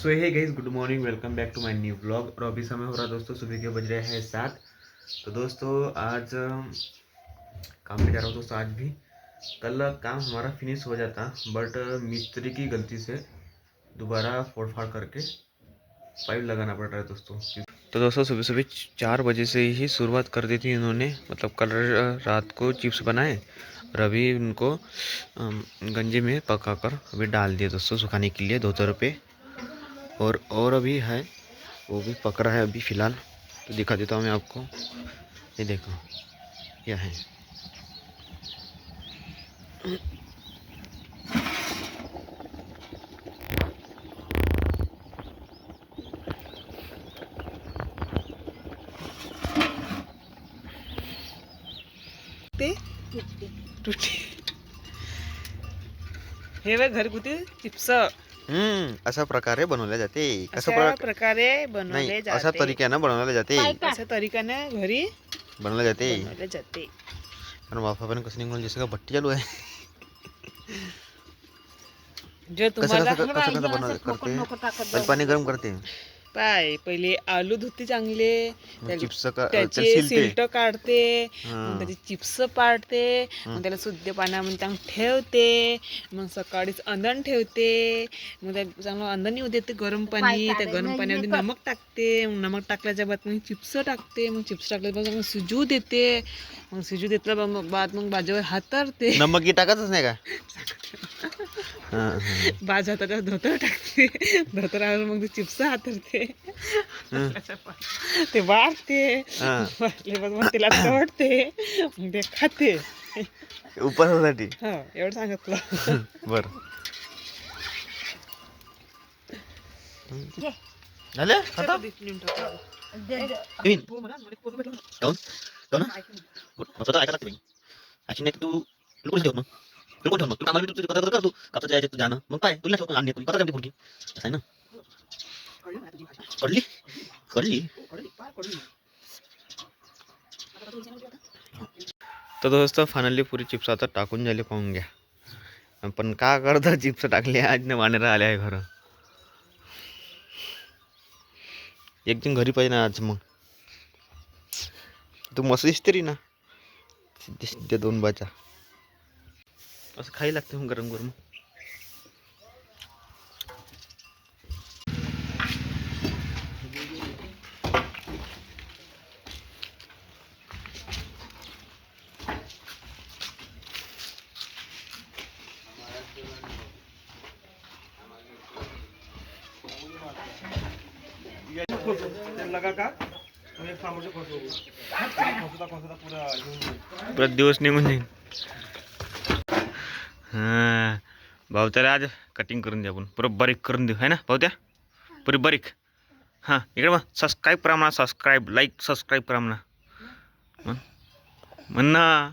So hey guys, good morning, welcome back to my new blog. और अभी समय हो रहा है दोस्तों, सुबह के बज रहे हैं 7। तो दोस्तों आज काम पे जा रहा हूँ दोस्तों। आज भी कल काम हमारा फिनिश हो जाता, बट मिस्त्री की गलती से दोबारा फोड़ फाड़ करके पाइप लगाना पड़ रहा है दोस्तों। तो दोस्तों सुबह सुबह 4 बजे से ही शुरुआत कर दी थी इन्होंने, मतलब कल रात को चिप्स बनाए और अभी उनको गंजे में पका कर अभी डाल दिए दोस्तों सुखाने के लिए 2 तरह पे। और अभी है, वो भी पक रहा है अभी फ़िलहाल। तो दिखा देता हूँ मैं आपको, ये देखो यह है। ते तुटी हे बघ घरगुती चिप्स अशा प्रकारे बनवले जाते। अशा प्रकारे नाही, बनवले अशा जाते. तरीक्यानं बनवले जाते. अशा तरीकाने घरी बनवले जाते. बनवले जाते. पण वाफा पण कसं निघून जसं का भट्टी चालू आहे. जे कसं तुम्हाला कसं कसं कसं बनव करते, पहिले पाणी गरम करते, पाय पहिले आलू धुते चांगले, मग चिप्स त्याला त्याचे शिलते. सिल्ट काढते, मग हां. त्याचे चिप्स पाडते, मग त्याला शुद्ध पाण्यामध्ये चांगलं ठेवते, मग सकाळीच अंदण ठेवते, मग त्या चांगलं अंदण येऊ देते गरम पाणी, त्या गरम पाण्यामध्ये नमक टाकते, मग नमक टाकल्याच्या बाद मग चिप्स टाकते, मग चिप्स टाकल्याच्या बाद मग शिजू देते, मग शिजू देतल्या बाद मग बाजूवर हातरते, नमक की टाकतच नाही का? बाज हाताच्या धोतर टाकते, धोतरावर मग ते चिप्स हातरते, ते वाढते, वाढले मग तिला तोडते, मग ते खाते उपवासासाठी. हा एवढं सांगितलं. बर झालं आता स्वतः ऐकायला लागते. अशी नाही तू कोण ठेव, मग तू कोण ठेव, मग तू कामाला तू कथा कर, तू कापता जायचं तू जाणं, मग काय तुला ठेवतो आणणे, कथा करते पुढची असं आहे ना. कळली कळली. तर दोस्तों फायनली पुरी चिप्स आता टाकून झाले, पाहून घ्या. पण का करता चिप्स टाकले आज न वानर आले आहे घर. एक दिन घरी पाहिजे ना आज, मग तू मस्त दिसते ना, दिसते 2 बाचा असं खाई लागते मग गरम गरम. परत दिवस निघून जाईल. हां भाऊ, त्याला आज कटिंग करून देऊ आपण, पुरं बारीक करून देऊ है ना भाऊ, त्या पुरी बारीक. हां इकडे मग सबस्क्राईब करा म्हणा, सबस्क्राईब लाईक सबस्क्राईब करा म्हणा, म्हणा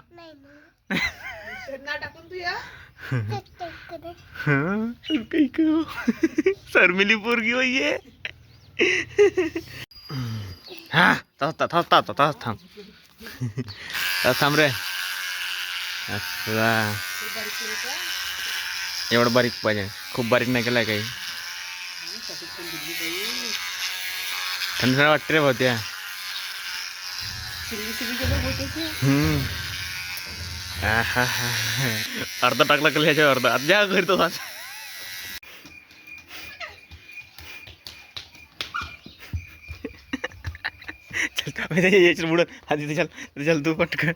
शर्मिली पोरगी होईये. हा थांब थांब रे. असं एवढं बारीक पाहिजे, खूप बारीक नाही केलाय काही. थंड वाटते रे भाऊ त्या. अर्धा टाकला का ह्याच्या अर्धा द्या घरी तो आज. याच्या पुढं आधी त्याच्याला तू पटकन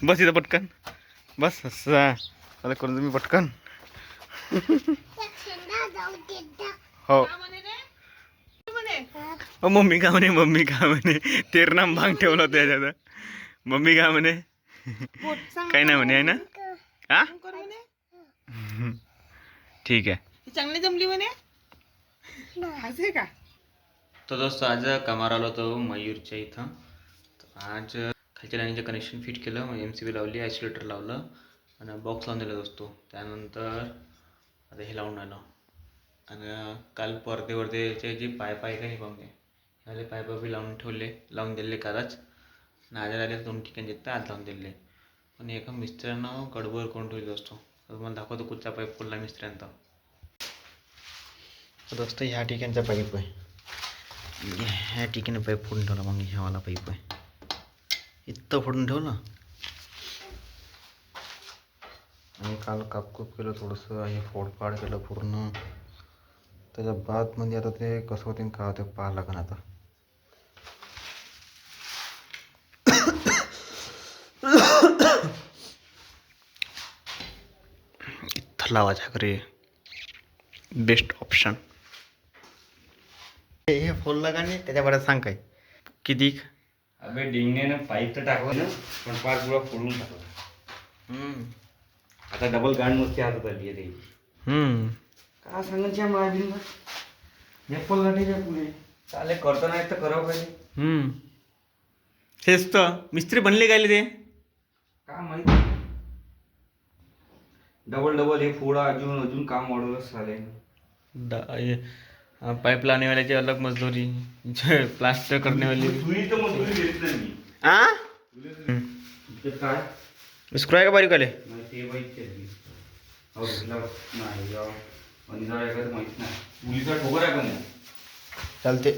बस, इथं पटकन बस. असं आता करून तुम्ही पटकन. हो मम्मी का म्हणे, मम्मी का म्हणे, तेर नाम भांग ठेवलं होतं याच्यात. मम्मी का म्हणे काही नाही म्हणे, आहे ना. हा ठीक आहे, चांगली जमली म्हणे का. तो दोस्तों आज कामावर आलो होतो मयूरच्या इथं. आज खालच्या लाईनीचं कनेक्शन फिट केलं, मग MCB लावली, आयसोलेटर लावलं आणि बॉक्स लावून दिला दोस्तों. त्यानंतर आता हे लावून राहिलो. आणि काल पडद्याचे जे पाईप आहे का नाही पाहून झाले, पाईप बी लावून दिले कालच. आणि आज आले 2 ठिकाणी जिथं आज लावून दिले. पण एका मिस्त्र्यानं गडबड करून ठेवली दोस्तों. तुम्हाला दाखवतो कुठचा पाईप खोलला मिस्त्र्यांचा. दोस्त ह्या ठिकाणचा पाईप आहे, ह्या ठिकाणी पाईप फोडून ठेवला, मग ह्यावाला पाईप आहे इथं फोडून ठेवलं. आणि काल कापकूप केलं थोडंसं, हे फोडफाड केलं पूर्ण. त्याच्या बादमध्ये आता ते कसं होते का होते पाहा लागेल आता. इथं लावायच्या घरी बेस्ट ऑप्शन. हे फोडलं का नाही त्याच्यावर सांग काय किती. अबे डिंगने ना पाईप तर टाकलं ना, पण पाच गुळा फोडून टाकला. आता डबल गांड नुसती हातात आली आहे ती. का सांगायच्या महावीरला एप्पल गाठीच्या पुढे चाले करतो नाही तर करावं पाहिजे. हेच तर मिस्त्री बनले काय ते का माहिती. डबल डबल हे फोडा, अजून अजून काम वाढवलं चालेल. पाइप लाने वाले की अलग मजदूरी, प्लास्टर करने वाली. तुझी तर मजुरी देत नाही मी. ते काय स्क्रू आहे का बारीक वाले. नाही ते बाईकचे हो नाही आणि जरा एखादं माहित नाही मुलीचा ठोकर आहे पण चालते.